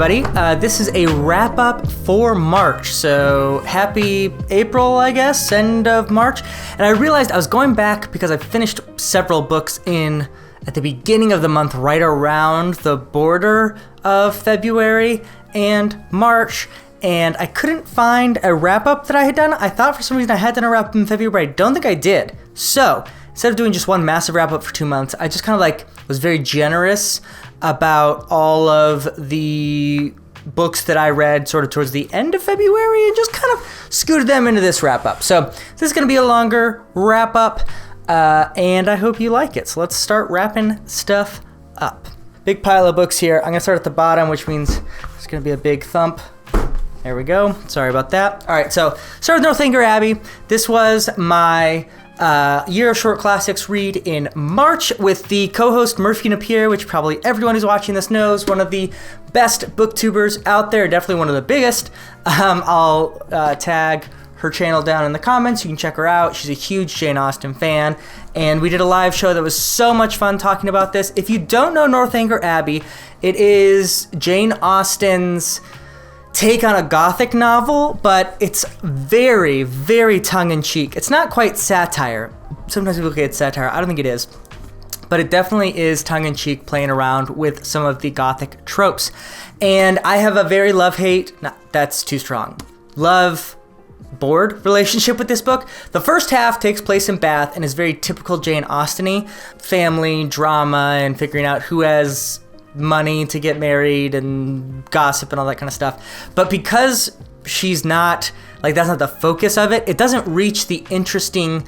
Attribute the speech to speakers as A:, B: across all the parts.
A: everybody. This is a wrap-up for March, so happy April, I guess, end of March. And I realized I was going back because I finished several books at the beginning of the month, right around the border of February and March, and I couldn't find a wrap-up that I had done. I thought for some reason I had done a wrap-up in February, but I don't think I did. So instead of doing just one massive wrap-up for 2 months, I just kind of was very generous about all of the books that I read sort of towards the end of February and just kind of scooted them into this wrap-up. So this is going to be a longer wrap-up, and I hope you like it. So let's start wrapping stuff up. Big pile of books here. I'm going to start at the bottom, which means there's going to be a big thump. There we go. Sorry about that. All right, so start with Northanger Abbey. This was my Year of Short Classics read in March with the co-host Murphy Napier, which probably everyone who's watching this knows, one of the best booktubers out there, definitely one of the biggest. I'll tag her channel down in the comments. You can check her out. She's a huge Jane Austen fan, and we did a live show that was so much fun talking about this. If you don't know Northanger Abbey, it is Jane Austen's take on a Gothic novel, but it's very, very tongue-in-cheek. It's not quite satire. Sometimes people say it's satire. I don't think it is. But it definitely is tongue-in-cheek, playing around with some of the Gothic tropes. And I have a very love-hate, no, that's too strong, love-bored relationship with this book. The first half takes place in Bath and is very typical Jane Austen-y. Family, drama, and figuring out who has money to get married and gossip and all that kind of stuff. But because she's not, that's not the focus of it, it doesn't reach the interesting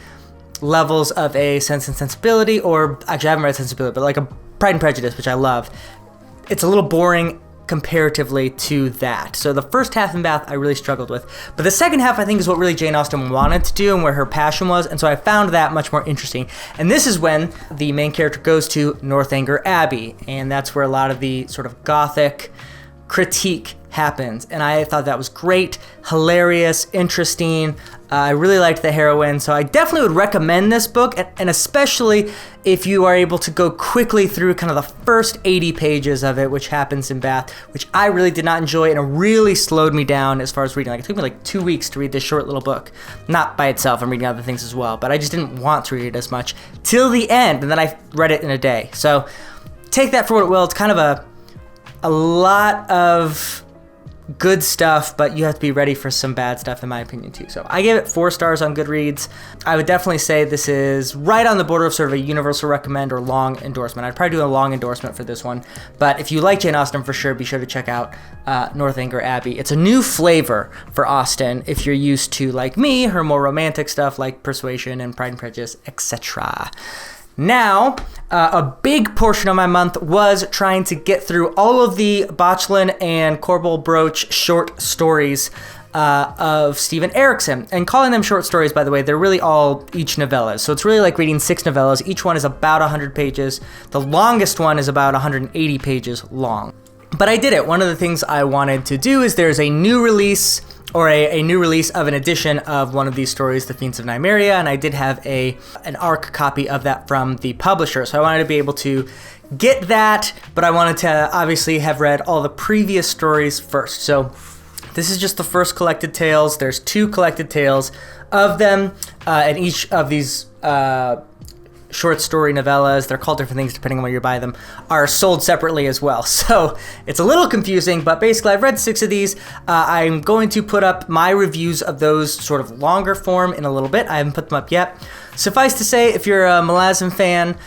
A: levels of a Sense and Sensibility, or actually I haven't read Sensibility, but like a Pride and Prejudice, which I love. It's a little boring comparatively to that. So the first half in Bath I really struggled with. But the second half I think is what really Jane Austen wanted to do and where her passion was, and so I found that much more interesting. And this is when the main character goes to Northanger Abbey, and that's where a lot of the sort of Gothic critique happens. And I thought that was great, hilarious, interesting. I really liked the heroine, so I definitely would recommend this book, and especially if you are able to go quickly through kind of the first 80 pages of it, which happens in Bath, which I really did not enjoy, and it really slowed me down as far as reading. It took me 2 weeks to read this short little book. Not by itself, I'm reading other things as well, but I just didn't want to read it as much till the end, and then I read it in a day. So take that for what it will. It's kind of a lot of good stuff, but you have to be ready for some bad stuff in my opinion too. So I gave it 4 stars on Goodreads. I would definitely say this is right on the border of sort of a universal recommend or long endorsement. I'd probably do a long endorsement for this one, but if you like Jane Austen, for sure, be sure to check out Northanger Abbey. It's a new flavor for Austen if you're used to, like me, her more romantic stuff like Persuasion and Pride and Prejudice, etc. Now, a big portion of my month was trying to get through all of the Bachelon and Corporal Brooch short stories of Stephen Erikson. And calling them short stories, by the way, they're really all each novellas. So it's really like reading 6 novellas. Each one is about 100 pages. The longest one is about 180 pages long. But I did it. One of the things I wanted to do is there's a new release, or a new release of an edition of one of these stories, The Fiends of Nymeria, and I did have an ARC copy of that from the publisher, so I wanted to be able to get that, but I wanted to obviously have read all the previous stories first. So this is just the first collected tales. There's 2 collected tales of them, and each of these short story novellas, they're called different things depending on where you buy them, are sold separately as well. So it's a little confusing, but basically I've read 6 of these. I'm going to put up my reviews of those sort of longer form in a little bit. I haven't put them up yet. Suffice to say, if you're a Malazan fan,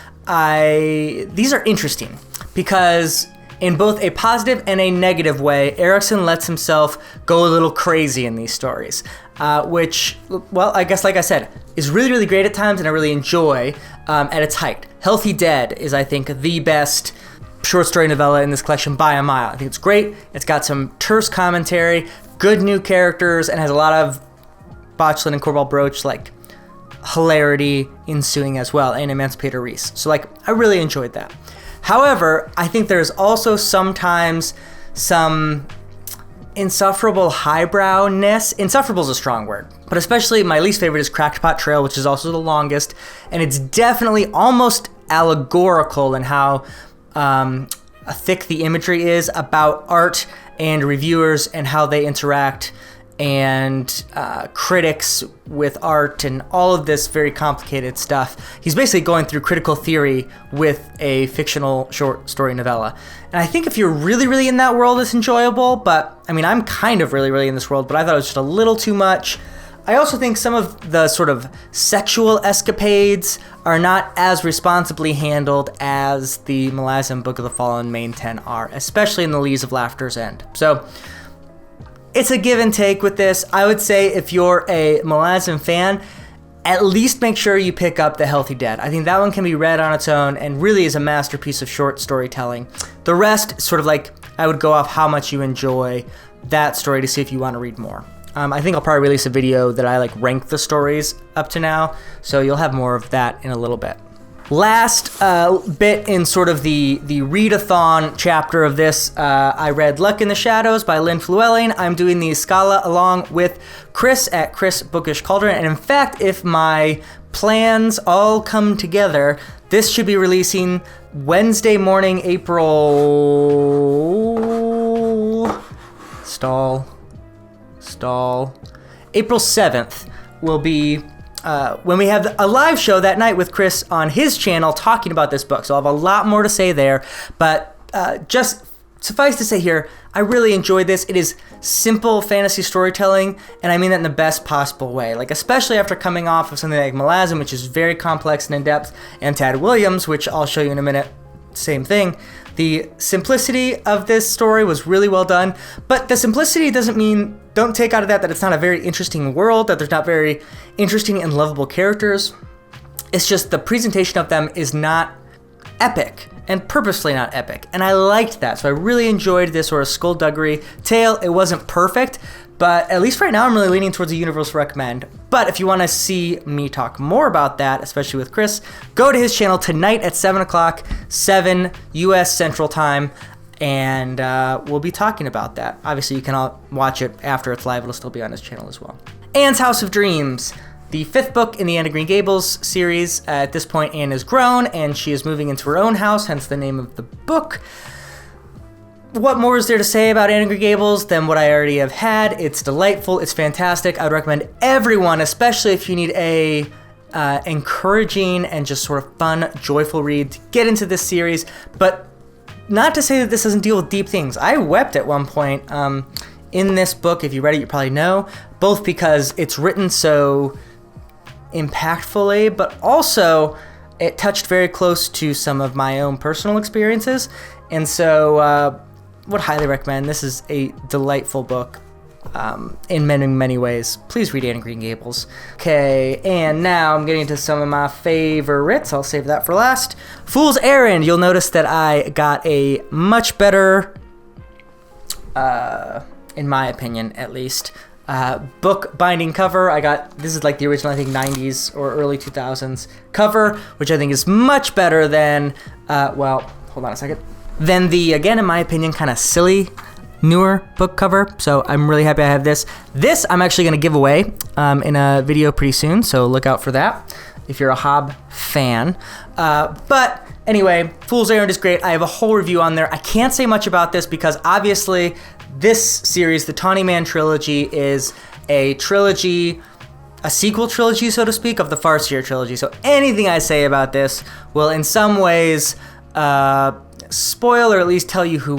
A: these are interesting because in both a positive and a negative way, Erikson lets himself go a little crazy in these stories, which, well, I guess like I said, is really, really great at times and I really enjoy at its height. Healthy Dead is, I think, the best short story novella in this collection by a mile. I think it's great. It's got some terse commentary, good new characters, and has a lot of Bachelon and Corporal Brooch, hilarity ensuing as well, and Emancipator Reese. So, I really enjoyed that. However, I think there's also sometimes some insufferable highbrowness. Insufferable is a strong word, but especially my least favorite is Crackpot Trail, which is also the longest, and it's definitely almost allegorical in how thick the imagery is about art and reviewers and how they interact, and critics with art and all of this very complicated stuff. He's basically going through critical theory with a fictional short story novella. And I think if you're really, really in that world, it's enjoyable. But I mean, I'm kind of really, really in this world, but I thought it was just a little too much. I also think some of the sort of sexual escapades are not as responsibly handled as the Malazan Book of the Fallen main 10 are, especially in the Leaves of Laughter's End. So it's a give and take with this. I would say if you're a Malazan fan, at least make sure you pick up The Healthy Dead. I think that one can be read on its own and really is a masterpiece of short storytelling. The rest, sort of like, I would go off how much you enjoy that story to see if you want to read more. I think I'll probably release a video that I rank the stories up to now, so you'll have more of that in a little bit. Last bit in sort of the readathon chapter of this, I read Luck in the Shadows by Lynn Flewelling. I'm doing the Scala along with Chris at Chris Bookish Cauldron, and in fact, if my plans all come together, this should be releasing Wednesday morning, April 7th will be when we have a live show that night with Chris on his channel talking about this book. So I'll have a lot more to say there, but just suffice to say here, I really enjoyed this. It is simple fantasy storytelling, and I mean that in the best possible way. Especially after coming off of something like Malazan, which is very complex and in-depth, and Tad Williams, which I'll show you in a minute, same thing. The simplicity of this story was really well done, but the simplicity doesn't mean, don't take out of that it's not a very interesting world, that there's not very interesting and lovable characters. It's just the presentation of them is not epic, and purposely not epic, and I liked that. So I really enjoyed this sort of skullduggery tale. It wasn't perfect, but at least right now I'm really leaning towards a universal recommend. But if you want to see me talk more about that, especially with Chris, go to his channel tonight at 7 o'clock, 7 U.S. Central Time, and we'll be talking about that. Obviously, you can all watch it after it's live. It'll still be on his channel as well. Anne's House of Dreams, the 5th book in the Anne of Green Gables series. At this point, Anne is grown, and she is moving into her own house, hence the name of the book. What more is there to say about Anne of Green Gables than what I already have had? It's delightful. It's fantastic. I would recommend everyone, especially if you need a encouraging and just sort of fun, joyful read, to get into this series. But not to say that this doesn't deal with deep things. I wept at one point in this book. If you read it, you probably know. Both because it's written so impactfully, but also it touched very close to some of my own personal experiences. And so would highly recommend. This is a delightful book in many, many ways. Please read Anne of Green Gables. Okay, and now I'm getting into some of my favorites. I'll save that for last. Fool's Errand. You'll notice that I got a much better, in my opinion at least, book binding cover. This is the original, I think, 90s or early 2000s cover, which I think is much better than, well, hold on a second, than the, again, in my opinion, kind of silly newer book cover. So I'm really happy I have this. This I'm actually going to give away in a video pretty soon, so look out for that if you're a Hob fan. But anyway, Fool's Errand is great. I have a whole review on there. I can't say much about this because obviously this series, the Tawny Man trilogy, is a trilogy, a sequel trilogy, so to speak, of the Farseer trilogy. So anything I say about this will in some ways spoil or at least tell you who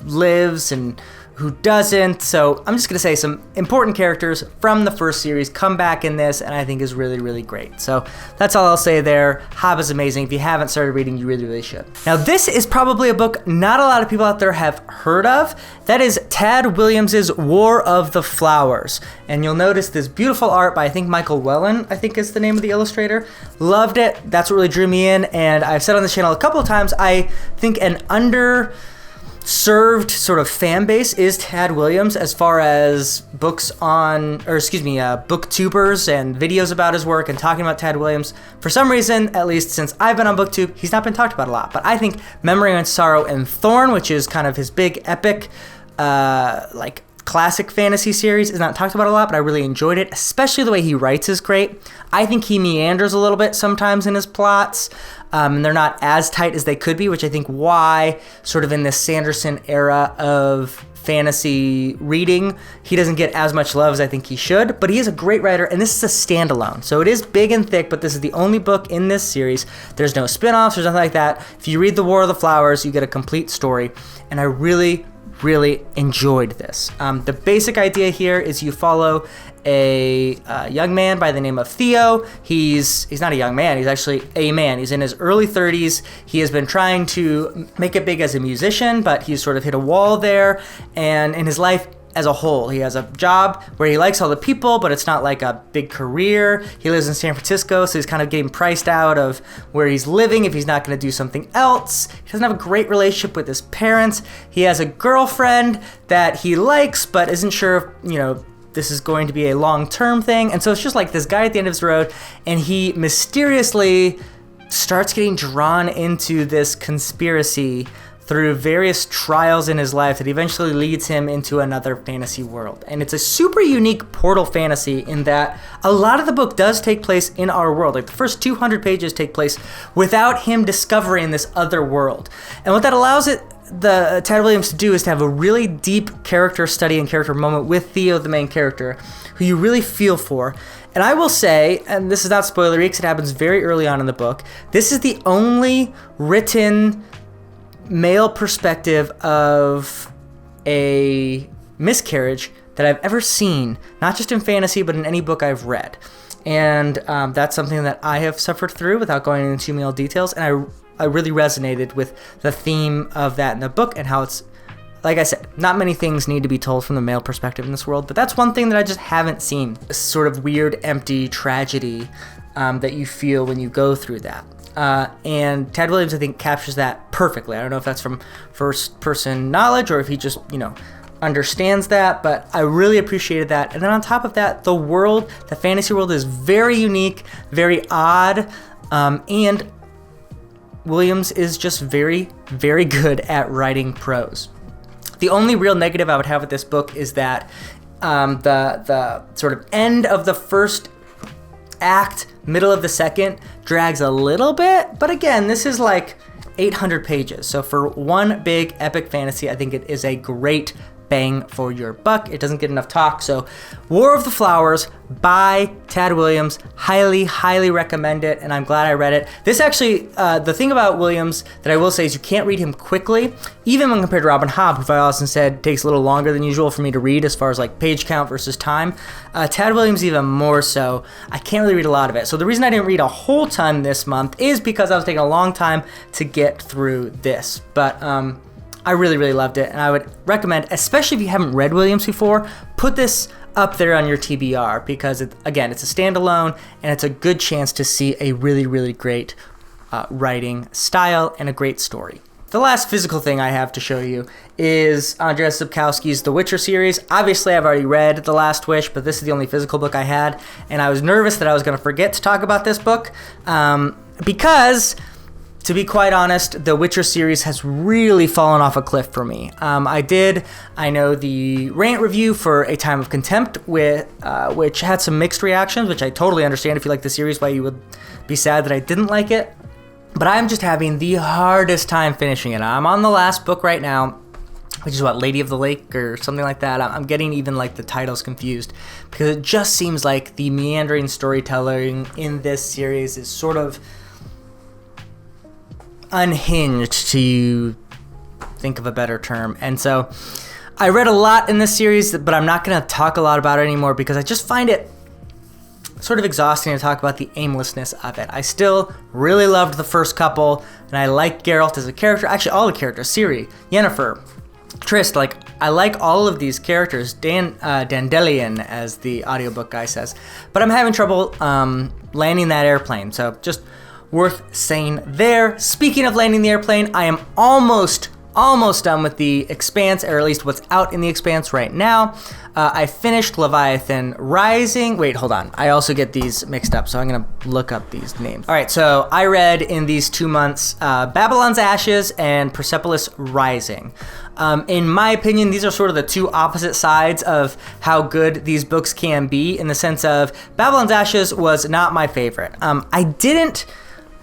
A: lives and who doesn't. So I'm just going to say some important characters from the first series come back in this, and I think is really, really great. So that's all I'll say there. Hob is amazing. If you haven't started reading, you really, really should. Now, this is probably a book not a lot of people out there have heard of. That is Tad Williams's War of the Flowers. And you'll notice this beautiful art by, I think, Michael Wellen, I think is the name of the illustrator. Loved it. That's what really drew me in. And I've said on the channel a couple of times, I think an underserved sort of fan base is Tad Williams as far as booktubers and videos about his work and talking about Tad Williams. For some reason, at least since I've been on BookTube, he's not been talked about a lot. But I think Memory and Sorrow and Thorn, which is kind of his big epic, classic fantasy series, is not talked about a lot, but I really enjoyed it. Especially the way he writes is great. I think he meanders a little bit sometimes in his plots. And they're not as tight as they could be, which I think why sort of in this Sanderson era of fantasy reading. He doesn't get as much love as I think he should, but he is a great writer, and this is a standalone. So it is big and thick, but this is the only book in this series. There's no spin-offs, there's nothing like that. If you read The War of the Flowers, you get a complete story, and I really enjoyed this. The basic idea here is you follow a young man by the name of Theo. He's not a young man, he's actually a man. He's in his early 30s. He has been trying to make it big as a musician, but he's sort of hit a wall there. And in his life as a whole, he has a job where he likes all the people, but it's not like a big career. He lives in San Francisco, so he's kind of getting priced out of where he's living if he's not going to do something else. He doesn't have a great relationship with his parents. He has a girlfriend that he likes, but isn't sure if, this is going to be a long-term thing. And so it's just like this guy at the end of his road, and he mysteriously starts getting drawn into this conspiracy through various trials in his life that eventually leads him into another fantasy world. And it's a super unique portal fantasy in that a lot of the book does take place in our world. Like the first 200 pages take place without him discovering this other world. And what that allows Tad Williams to do is to have a really deep character study and character moment with Theo, the main character, who you really feel for. And I will say, and this is not spoilery because it happens very early on in the book, this is the only written male perspective of a miscarriage that I've ever seen, not just in fantasy, but in any book I've read. And that's something that I have suffered through without going into too many details. And I really resonated with the theme of that in the book and how it's, like I said, not many things need to be told from the male perspective in this world, but that's one thing that I just haven't seen. This sort of weird, empty tragedy that you feel when you go through that. And Tad Williams, I think, captures that perfectly. I don't know if that's from first-person knowledge or if he just, understands that, but I really appreciated that. And then on top of that, the fantasy world is very unique, very odd, and Williams is just very, very good at writing prose. The only real negative I would have with this book is that the sort of end of the first act, middle of the second, drags a little bit, but again, this is like 800 pages. So for one big epic fantasy, I think it is a great bang for your buck. It doesn't get enough talk. So War of the Flowers by Tad Williams, highly recommend it, and I'm glad I read it. This actually, the thing about Williams that I will say is you can't read him quickly, even when compared to Robin Hobb, who I often said takes a little longer than usual for me to read as far as like page count versus time. Tad Williams even more so. I can't really read a lot of it. So the reason I didn't read a whole ton this month is because I was taking a long time to get through this. But I really loved it, and I would recommend, especially if you haven't read Williams before, put this up there on your TBR because, it's a standalone, and it's a good chance to see a really great writing style and a great story. The last physical thing I have to show you is Andrzej Sapkowski's The Witcher series. Obviously, I've already read The Last Wish, but this is the only physical book I had, and I was nervous that I was going to forget to talk about this book because, to be quite honest, the Witcher series has really fallen off a cliff for me. I know the rant review for A Time of Contempt, which had some mixed reactions, which I totally understand if you like the series, why you would be sad that I didn't like it. But I'm just having the hardest time finishing it. I'm on the last book right now, which is what, Lady of the Lake or something like that. I'm getting even like the titles confused because it just seems like the meandering storytelling in this series is sort of unhinged, to think of a better term. And so I read a lot in this series, but I'm not going to talk a lot about it anymore because I just find it sort of exhausting to talk about the aimlessness of it. I still really loved the first couple, and I like Geralt as a character. Actually, all the characters, Ciri, Yennefer, Trist, I like all of these characters. Dandelion, as the audiobook guy says. But I'm having trouble landing that airplane, so just worth saying there. Speaking of landing the airplane, I am almost done with The Expanse, or at least what's out in The Expanse right now. I finished Leviathan Rising. Wait, hold on. I also get these mixed up, so I'm going to look up these names. All right, so I read in these 2 months Babylon's Ashes and Persepolis Rising. In my opinion, these are sort of the two opposite sides of how good these books can be, in the sense of Babylon's Ashes was not my favorite. I didn't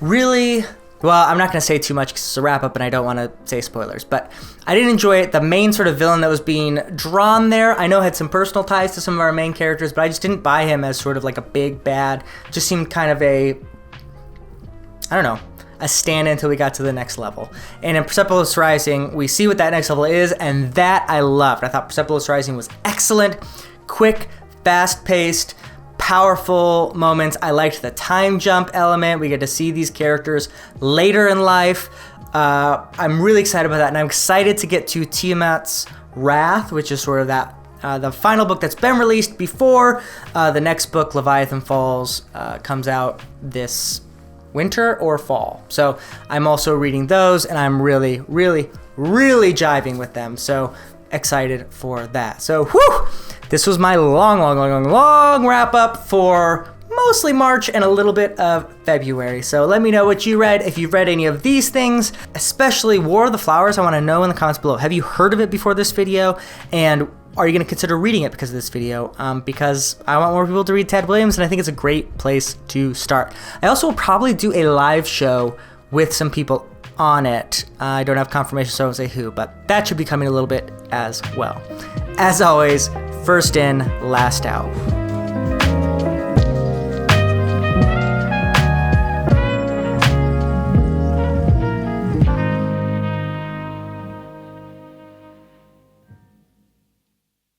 A: really well, I'm not going to say too much because it's a wrap-up and I don't want to say spoilers, but I didn't enjoy it. The main sort of villain that was being drawn there, I know had some personal ties to some of our main characters, but I just didn't buy him as sort of like a big bad. Just seemed kind of a, I don't know, a stand until we got to the next level. And in Persepolis Rising, we see what that next level is, and that I loved. I thought Persepolis Rising was excellent, quick, fast-paced, powerful moments. I liked the time jump element. We get to see these characters later in life. I'm really excited about that, and I'm excited to get to Tiamat's Wrath, which is sort of that the final book that's been released before the next book, Leviathan Falls, comes out this winter or fall. So I'm also reading those, and I'm really jiving with them. So excited for that. So whew, this was my long wrap up for mostly March and a little bit of February. So let me know what you read, if you've read any of these things, especially War of the Flowers. I want to know in the comments below. Have you heard of it before this video? And are you going to consider reading it because of this video? Because I want more people to read Ted Williams, and I think it's a great place to start. I also will probably do a live show with some people on it. I don't have confirmation, so I won't say who, but that should be coming a little bit as well. As always, first in, last out.